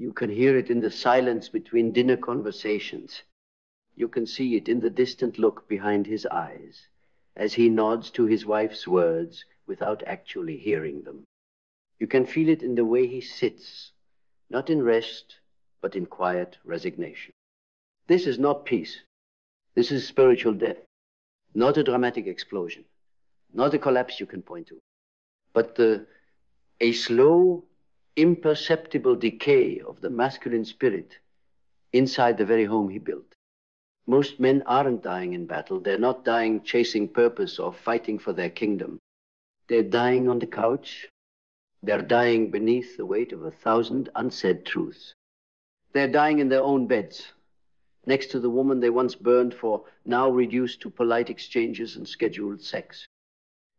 You can hear it in the silence between dinner conversations. You can see it in the distant look behind his eyes as he nods to his wife's words without actually hearing them. You can feel it in the way he sits, not in rest, but in quiet resignation. This is not peace. This is spiritual death. Not a dramatic explosion. Not a collapse you can point to. But a slow, imperceptible decay of the masculine spirit inside the very home he built. Most men aren't dying in battle. They're not dying chasing purpose or fighting for their kingdom. They're dying on the couch. They're dying beneath the weight of 1,000 unsaid truths. They're dying in their own beds, next to the woman they once burned for, now reduced to polite exchanges and scheduled sex.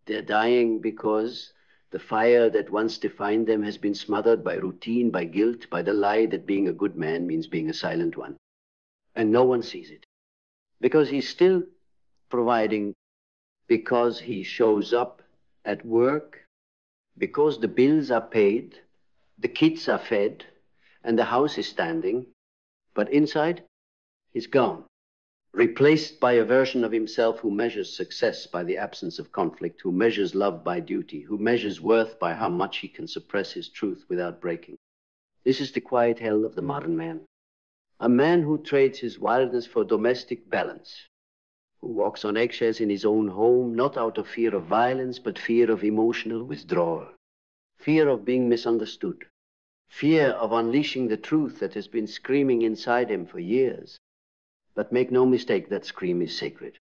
They're dying because the fire that once defined them has been smothered by routine, by guilt, by the lie that being a good man means being a silent one. And no one sees it. Because he's still providing, because he shows up at work, because the bills are paid, the kids are fed, and the house is standing. But inside, he's gone, replaced by a version of himself who measures success by the absence of conflict, who measures love by duty, who measures worth by how much he can suppress his truth without breaking. This is the quiet hell of the modern man. A man who trades his wildness for domestic balance, who walks on eggshells in his own home, not out of fear of violence, but fear of emotional withdrawal, fear of being misunderstood, fear of unleashing the truth that has been screaming inside him for years. But make no mistake, that scream is sacred.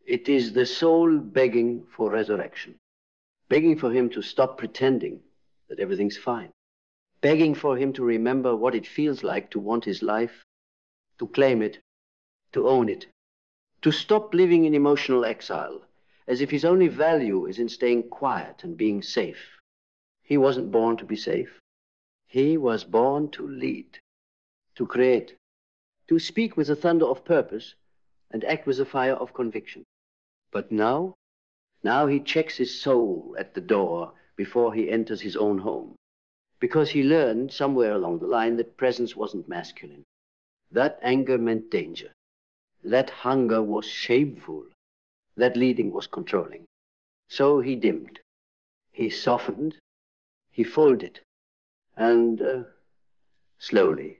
It is the soul begging for resurrection, begging for him to stop pretending that everything's fine, begging for him to remember what it feels like to want his life, to claim it, to own it, to stop living in emotional exile, as if his only value is in staying quiet and being safe. He wasn't born to be safe. He was born to lead, to create, to speak with the thunder of purpose and act with the fire of conviction. But now he checks his soul at the door before he enters his own home, because he learned somewhere along the line that presence wasn't masculine. That anger meant danger. That hunger was shameful. That leading was controlling. So he dimmed, he softened, he folded, and slowly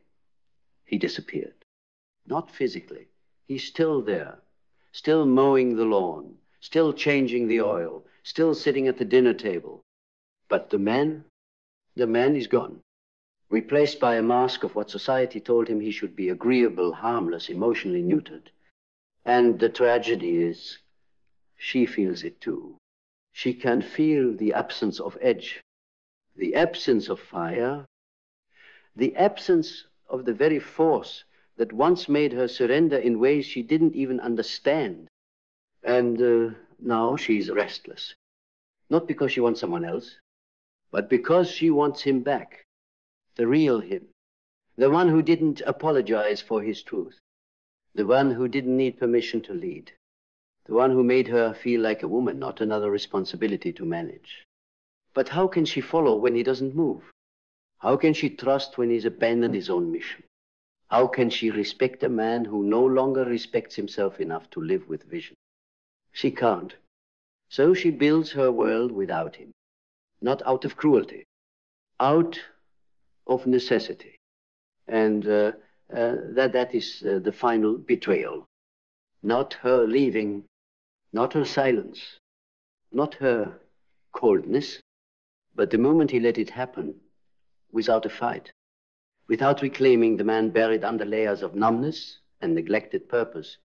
he disappeared. Not physically. He's still there, still mowing the lawn, still changing the oil, still sitting at the dinner table. But the man is gone, replaced by a mask of what society told him he should be: agreeable, harmless, emotionally neutered. And the tragedy is, she feels it too. She can feel the absence of edge, the absence of fire, the absence of the very force that once made her surrender in ways she didn't even understand. And now she's restless. Not because she wants someone else, but because she wants him back. The real him. The one who didn't apologize for his truth. The one who didn't need permission to lead. The one who made her feel like a woman, not another responsibility to manage. But how can she follow when he doesn't move? How can she trust when he's abandoned his own mission? How can she respect a man who no longer respects himself enough to live with vision? She can't. So she builds her world without him. Not out of cruelty, out of necessity. And that is the final betrayal. Not her leaving, not her silence, not her coldness, but the moment he let it happen without a fight, without reclaiming the man buried under layers of numbness and neglected purpose,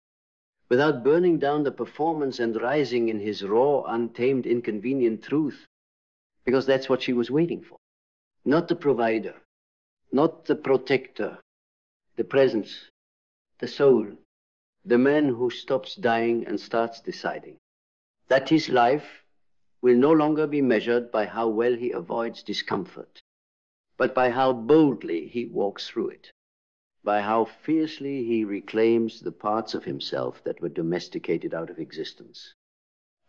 without burning down the performance and rising in his raw, untamed, inconvenient truth, because that's what she was waiting for. Not the provider, not the protector, the presence, the soul, the man who stops dying and starts deciding that his life will no longer be measured by how well he avoids discomfort, but by how boldly he walks through it, by how fiercely he reclaims the parts of himself that were domesticated out of existence.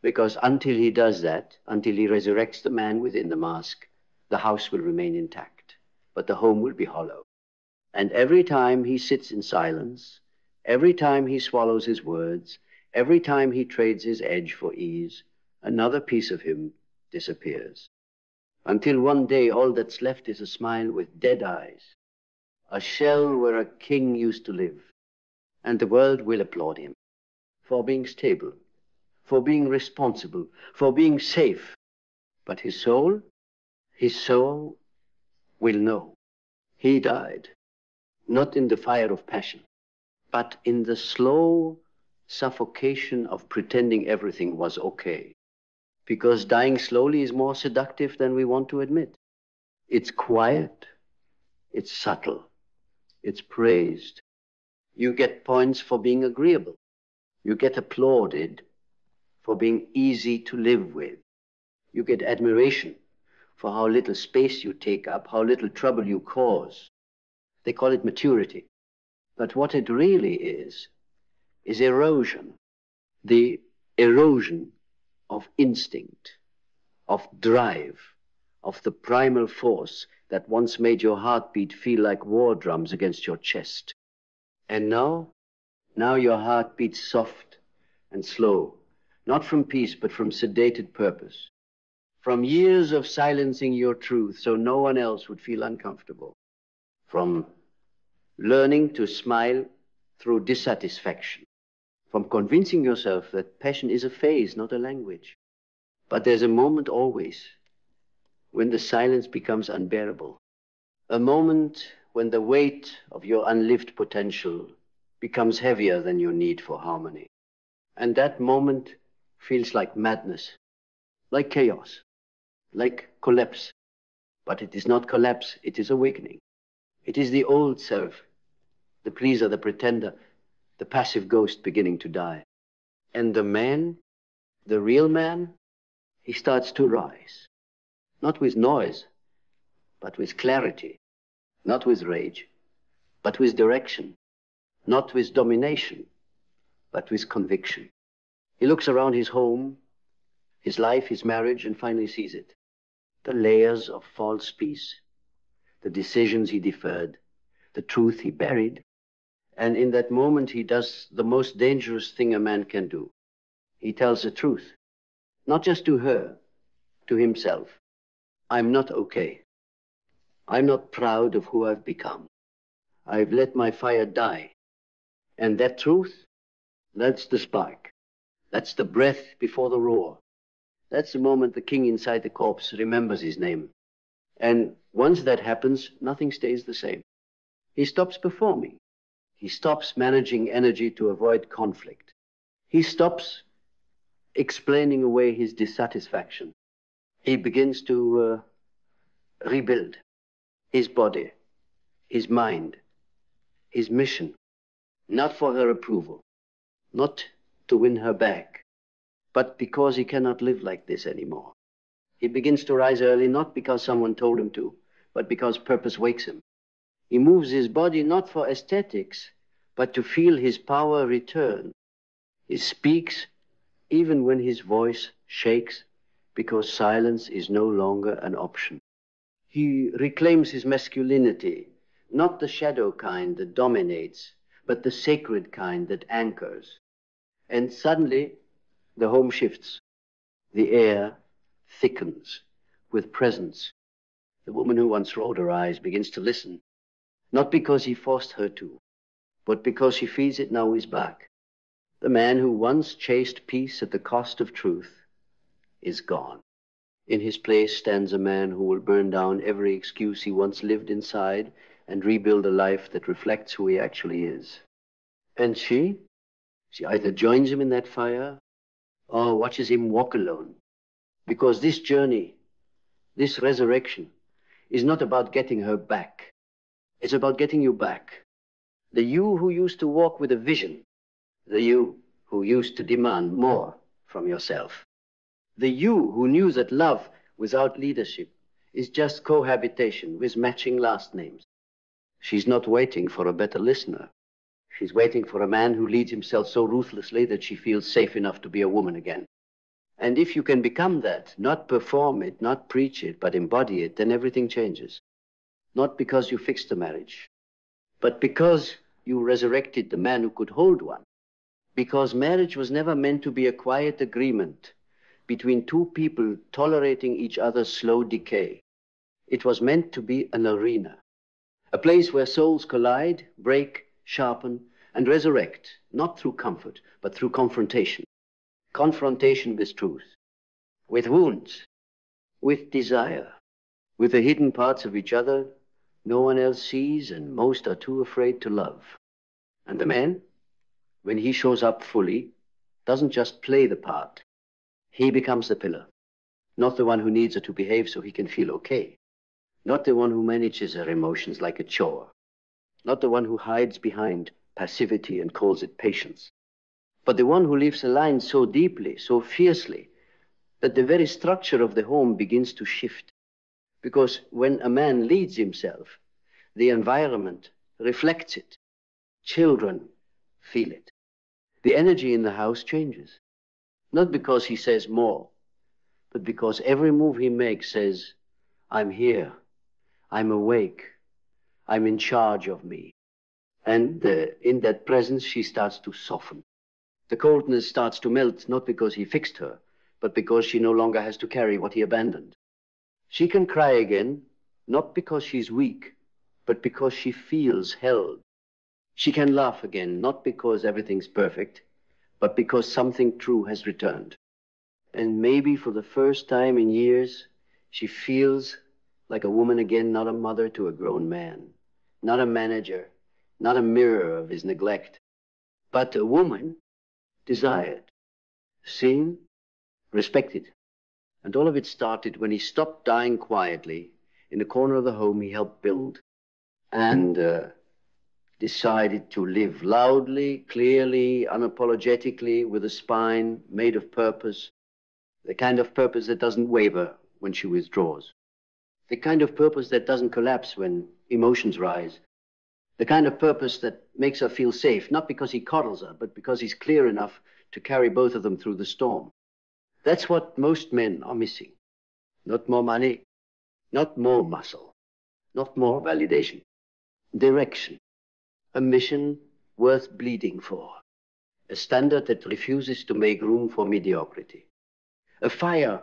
Because until he does that, until he resurrects the man within the mask, the house will remain intact, but the home will be hollow. And every time he sits in silence, every time he swallows his words, every time he trades his edge for ease, another piece of him disappears. Until one day all that's left is a smile with dead eyes, a shell where a king used to live. And the world will applaud him for being stable, for being responsible, for being safe. But his soul will know. He died, not in the fire of passion, but in the slow suffocation of pretending everything was okay. Because dying slowly is more seductive than we want to admit. It's quiet, it's subtle, it's praised. You get points for being agreeable. You get applauded for being easy to live with. You get admiration for how little space you take up, how little trouble you cause. They call it maturity. But what it really is erosion. The erosion of instinct, of drive, of the primal force that once made your heartbeat feel like war drums against your chest. And now your heart beats soft and slow, not from peace, but from sedated purpose. From years of silencing your truth so no one else would feel uncomfortable. From learning to smile through dissatisfaction. From convincing yourself that passion is a phase, not a language. But there's a moment always when the silence becomes unbearable. A moment when the weight of your unlived potential becomes heavier than your need for harmony. And that moment feels like madness, like chaos, like collapse. But it is not collapse, it is awakening. It is the old self, the pleaser, the pretender, the passive ghost beginning to die. And the man, the real man, he starts to rise. Not with noise, but with clarity. Not with rage, but with direction. Not with domination, but with conviction. He looks around his home, his life, his marriage, and finally sees it. The layers of false peace, the decisions he deferred, the truth he buried. And in that moment, he does the most dangerous thing a man can do. He tells the truth, not just to her, to himself. I'm not okay. I'm not proud of who I've become. I've let my fire die. And that truth, that's the spark. That's the breath before the roar. That's the moment the king inside the corpse remembers his name. And once that happens, nothing stays the same. He stops performing. He stops managing energy to avoid conflict. He stops explaining away his dissatisfaction. He begins to rebuild his body, his mind, his mission, not for her approval, not to win her back, but because he cannot live like this anymore. He begins to rise early, not because someone told him to, but because purpose wakes him. He moves his body not for aesthetics, but to feel his power return. He speaks even when his voice shakes, because silence is no longer an option. He reclaims his masculinity, not the shadow kind that dominates, but the sacred kind that anchors. And suddenly, the home shifts. The air thickens with presence. The woman who once rolled her eyes begins to listen, not because he forced her to, but because she feels it now is back. The man who once chased peace at the cost of truth is gone. In his place stands a man who will burn down every excuse he once lived inside and rebuild a life that reflects who he actually is. And she either joins him in that fire or watches him walk alone. Because this journey, this resurrection, is not about getting her back. It's about getting you back. The you who used to walk with a vision. The you who used to demand more from yourself. The you who knew that love without leadership is just cohabitation with matching last names. She's not waiting for a better listener. She's waiting for a man who leads himself so ruthlessly that she feels safe enough to be a woman again. And if you can become that, not perform it, not preach it, but embody it, then everything changes. Not because you fixed the marriage, but because you resurrected the man who could hold one. Because marriage was never meant to be a quiet agreement between two people tolerating each other's slow decay. It was meant to be an arena, a place where souls collide, break, sharpen, and resurrect, not through comfort, but through confrontation. Confrontation with truth, with wounds, with desire, with the hidden parts of each other no one else sees and most are too afraid to love. And the man, when he shows up fully, doesn't just play the part. He becomes the pillar, not the one who needs her to behave so he can feel okay, not the one who manages her emotions like a chore, not the one who hides behind passivity and calls it patience, but the one who leaves a line so deeply, so fiercely, that the very structure of the home begins to shift. Because when a man leads himself, the environment reflects it. Children feel it. The energy in the house changes. Not because he says more, but because every move he makes says, I'm here, I'm awake, I'm in charge of me. And in that presence, she starts to soften. The coldness starts to melt, not because he fixed her, but because she no longer has to carry what he abandoned. She can cry again, not because she's weak, but because she feels held. She can laugh again, not because everything's perfect, but because something true has returned. And maybe for the first time in years, she feels like a woman again, not a mother to a grown man, not a manager, not a mirror of his neglect, but a woman desired, seen, respected. And all of it started when he stopped dying quietly in the corner of the home he helped build and decided to live loudly, clearly, unapologetically, with a spine made of purpose, the kind of purpose that doesn't waver when she withdraws, the kind of purpose that doesn't collapse when emotions rise, the kind of purpose that makes her feel safe, not because he coddles her, but because he's clear enough to carry both of them through the storm. That's what most men are missing. Not more money, not more muscle, not more validation. Direction, a mission worth bleeding for, a standard that refuses to make room for mediocrity, a fire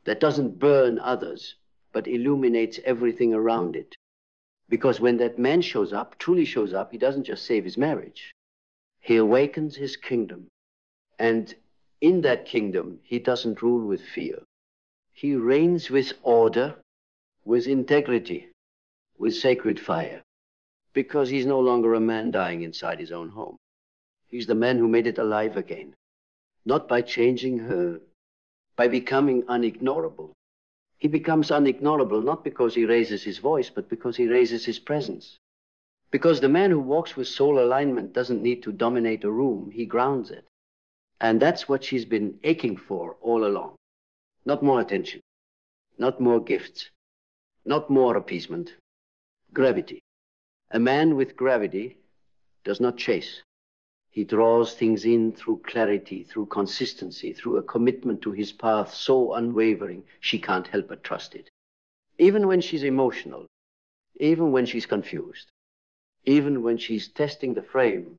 that doesn't burn others, but illuminates everything around it. Because when that man shows up, truly shows up, he doesn't just save his marriage. He awakens his kingdom. And in that kingdom, he doesn't rule with fear. He reigns with order, with integrity, with sacred fire. Because he's no longer a man dying inside his own home. He's the man who made it alive again. Not by changing her, by becoming unignorable. He becomes unignorable not because he raises his voice, but because he raises his presence. Because the man who walks with soul alignment doesn't need to dominate a room, he grounds it. And that's what she's been aching for all along. Not more attention, not more gifts, not more appeasement. Gravity. A man with gravity does not chase. He draws things in through clarity, through consistency, through a commitment to his path so unwavering, she can't help but trust it. Even when she's emotional, even when she's confused, even when she's testing the frame,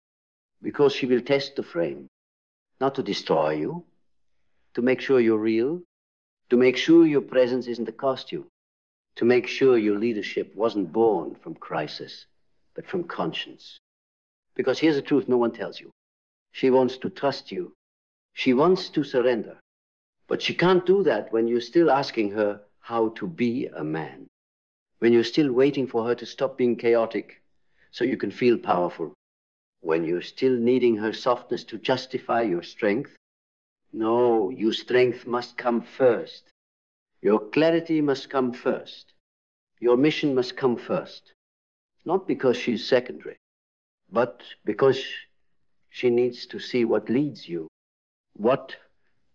because she will test the frame, not to destroy you, to make sure you're real, to make sure your presence isn't a costume, to make sure your leadership wasn't born from crisis, but from conscience. Because here's the truth no one tells you. She wants to trust you. She wants to surrender. But she can't do that when you're still asking her how to be a man. When you're still waiting for her to stop being chaotic so you can feel powerful. When you're still needing her softness to justify your strength. No, your strength must come first. Your clarity must come first. Your mission must come first. Not because she's secondary, but because she needs to see what leads you, what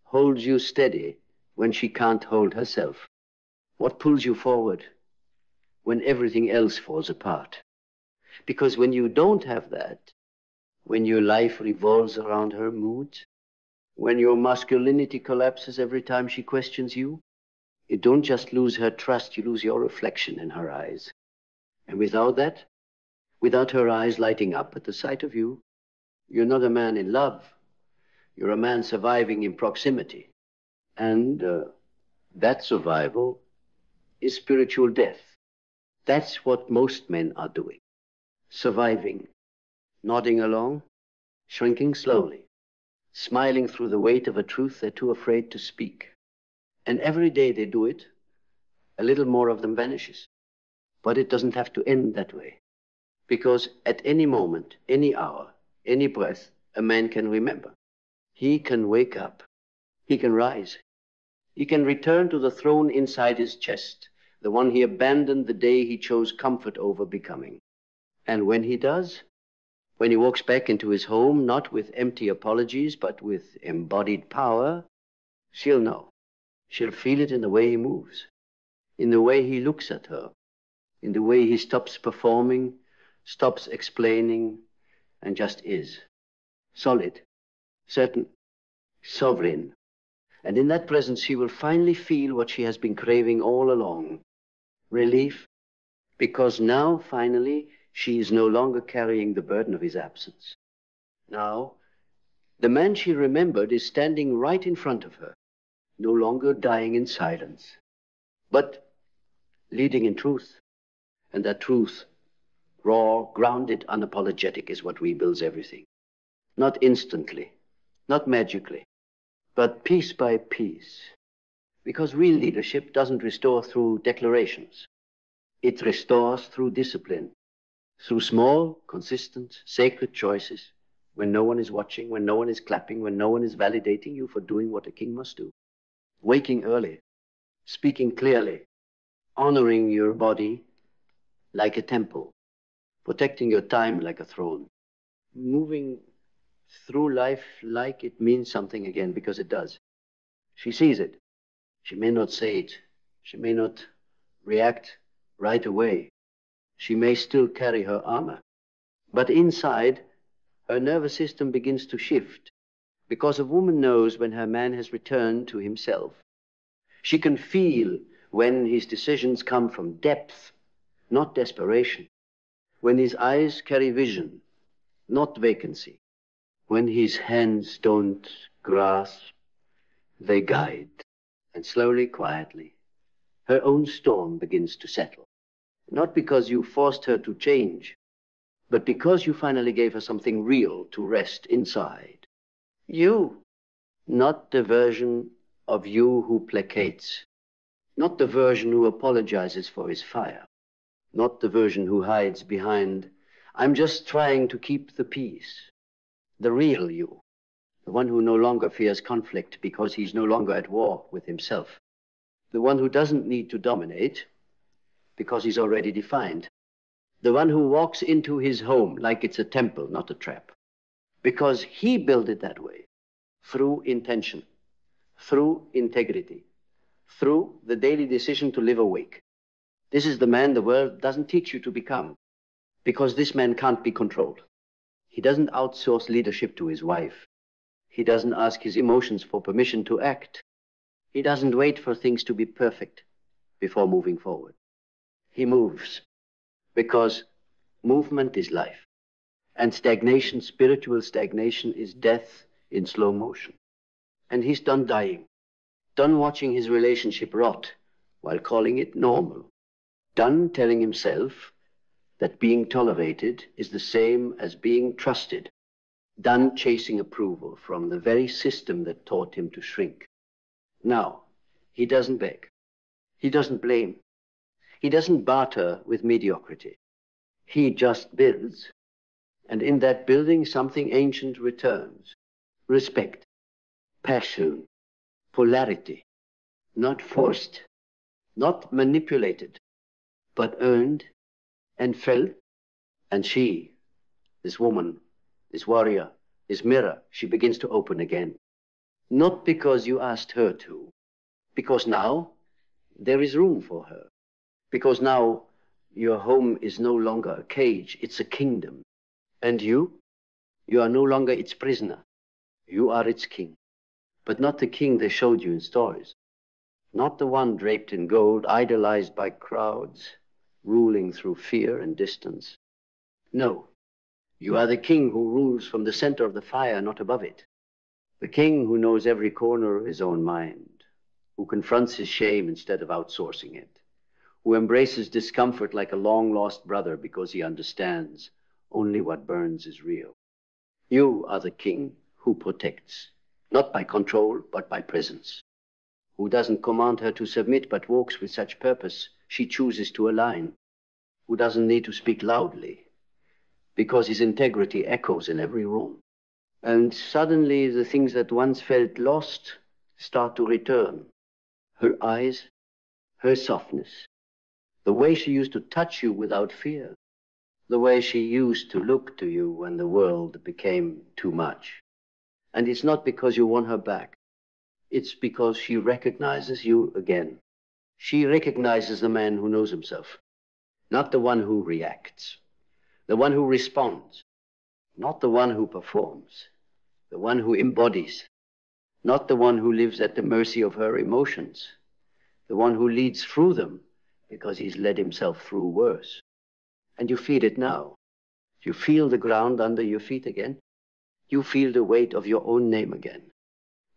holds you steady when she can't hold herself, what pulls you forward when everything else falls apart. Because when you don't have that, when your life revolves around her moods, when your masculinity collapses every time she questions you, you don't just lose her trust, you lose your reflection in her eyes. And without that, without her eyes lighting up at the sight of you. You're not a man in love. You're a man surviving in proximity. And that survival is spiritual death. That's what most men are doing. Surviving, nodding along, shrinking slowly, smiling through the weight of a truth they're too afraid to speak. And every day they do it, a little more of them vanishes. But it doesn't have to end that way. Because at any moment, any hour, any breath, a man can remember. He can wake up. He can rise. He can return to the throne inside his chest, the one he abandoned the day he chose comfort over becoming. And when he does, when he walks back into his home, not with empty apologies, but with embodied power, she'll know. She'll feel it in the way he moves, in the way he looks at her, in the way he stops performing, stops explaining, and just is. Solid, certain, sovereign. And in that presence, she will finally feel what she has been craving all along. Relief, because now, finally, she is no longer carrying the burden of his absence. Now, the man she remembered is standing right in front of her, no longer dying in silence, but leading in truth. And that truth, raw, grounded, unapologetic, is what rebuilds everything. Not instantly, not magically, but piece by piece. Because real leadership doesn't restore through declarations. It restores through discipline, through small, consistent, sacred choices, when no one is watching, when no one is clapping, when no one is validating you for doing what a king must do. Waking early, speaking clearly, honoring your body like a temple, protecting your time like a throne, moving through life like it means something again, because it does. She sees it. She may not say it. She may not react right away. She may still carry her armor. But inside, her nervous system begins to shift, because a woman knows when her man has returned to himself. She can feel when his decisions come from depth, not desperation. When his eyes carry vision, not vacancy. When his hands don't grasp, they guide. And slowly, quietly, her own storm begins to settle. Not because you forced her to change, but because you finally gave her something real to rest inside. You, not the version of you who placates, not the version who apologizes for his fire, not the version who hides behind, I'm just trying to keep the peace. The real you, the one who no longer fears conflict because he's no longer at war with himself. The one who doesn't need to dominate because he's already defined. The one who walks into his home like it's a temple, not a trap. Because he built it that way, through intention, through integrity, through the daily decision to live awake. This is the man the world doesn't teach you to become, because this man can't be controlled. He doesn't outsource leadership to his wife. He doesn't ask his emotions for permission to act. He doesn't wait for things to be perfect before moving forward. He moves, because movement is life. And stagnation, spiritual stagnation, is death in slow motion. And he's done dying, done watching his relationship rot while calling it normal, done telling himself that being tolerated is the same as being trusted, done chasing approval from the very system that taught him to shrink. Now, he doesn't beg. He doesn't blame. He doesn't barter with mediocrity. He just builds. And in that building, something ancient returns. Respect, passion, polarity. Not forced, not manipulated, but earned and felt. And she, this woman, this warrior, this mirror, she begins to open again. Not because you asked her to, because now there is room for her. Because now your home is no longer a cage, it's a kingdom. And you are no longer its prisoner. You are its king. But not the king they showed you in stories. Not the one draped in gold, idolized by crowds, ruling through fear and distance. No, you are the king who rules from the center of the fire, not above it. The king who knows every corner of his own mind, who confronts his shame instead of outsourcing it, who embraces discomfort like a long-lost brother because he understands only what burns is real. You are the king who protects, not by control, but by presence, who doesn't command her to submit, but walks with such purpose she chooses to align, who doesn't need to speak loudly, because his integrity echoes in every room. And suddenly the things that once felt lost start to return. Her eyes, her softness, the way she used to touch you without fear, the way she used to look to you when the world became too much. And it's not because you won her back. It's because she recognizes you again. She recognizes the man who knows himself, not the one who reacts, the one who responds, not the one who performs, the one who embodies, not the one who lives at the mercy of her emotions, the one who leads through them because he's led himself through worse. And you feel it now. You feel the ground under your feet again. You feel the weight of your own name again.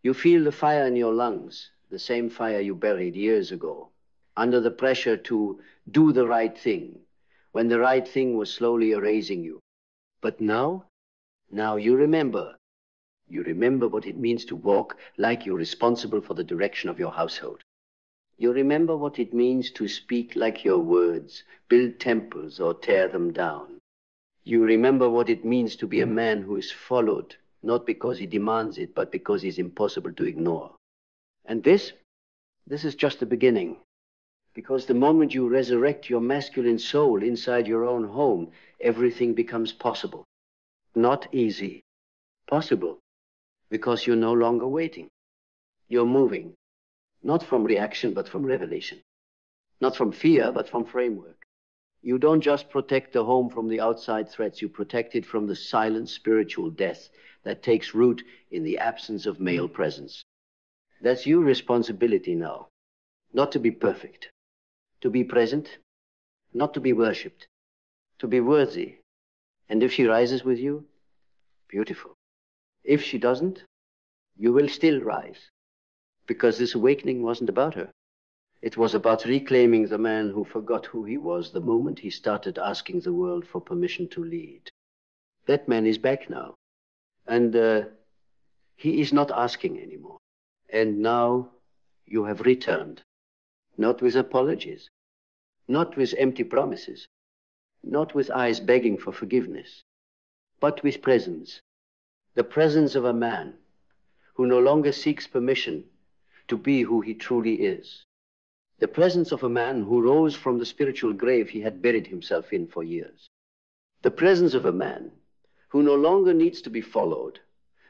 You feel the fire in your lungs, the same fire you buried years ago, under the pressure to do the right thing, when the right thing was slowly erasing you. But now you remember. You remember what it means to walk like you're responsible for the direction of your household. You remember what it means to speak like your words build temples or tear them down. You remember what it means to be a man who is followed, not because he demands it, but because he's impossible to ignore. And this is just the beginning. Because the moment you resurrect your masculine soul inside your own home, everything becomes possible. Not easy. Possible. Because you're no longer waiting. You're moving. Not from reaction, but from revelation. Not from fear, but from framework. You don't just protect the home from the outside threats, you protect it from the silent spiritual death that takes root in the absence of male presence. That's your responsibility now. Not to be perfect. To be present. Not to be worshipped. To be worthy. And if she rises with you, beautiful. If she doesn't, you will still rise. Because this awakening wasn't about her. It was about reclaiming the man who forgot who he was the moment he started asking the world for permission to lead. That man is back now. And he is not asking anymore. And now you have returned. Not with apologies. Not with empty promises. Not with eyes begging for forgiveness. But with presence. The presence of a man who no longer seeks permission to be who he truly is. The presence of a man who rose from the spiritual grave he had buried himself in for years. The presence of a man who no longer needs to be followed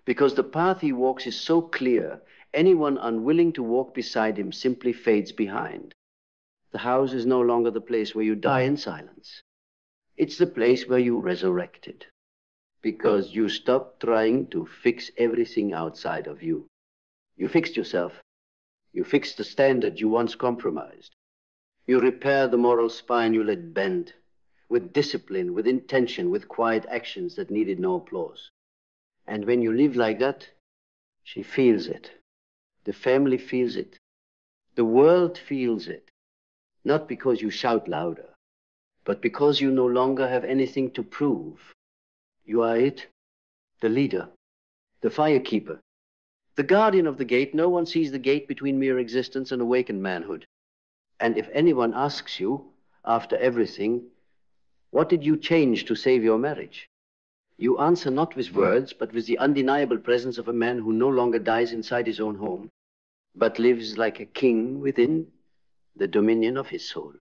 because the path he walks is so clear, anyone unwilling to walk beside him simply fades behind. The house is no longer the place where you die in silence. It's the place where you resurrected because you stopped trying to fix everything outside of you. You fixed yourself. You fix the standard you once compromised. You repair the moral spine you let bend, with discipline, with intention, with quiet actions that needed no applause. And when you live like that, she feels it. The family feels it. The world feels it. Not because you shout louder, but because you no longer have anything to prove. You are it, the leader, the firekeeper. The guardian of the gate. No one sees the gate between mere existence and awakened manhood. And if anyone asks you, after everything, what did you change to save your marriage? You answer not with words, but with the undeniable presence of a man who no longer dies inside his own home, but lives like a king within the dominion of his soul.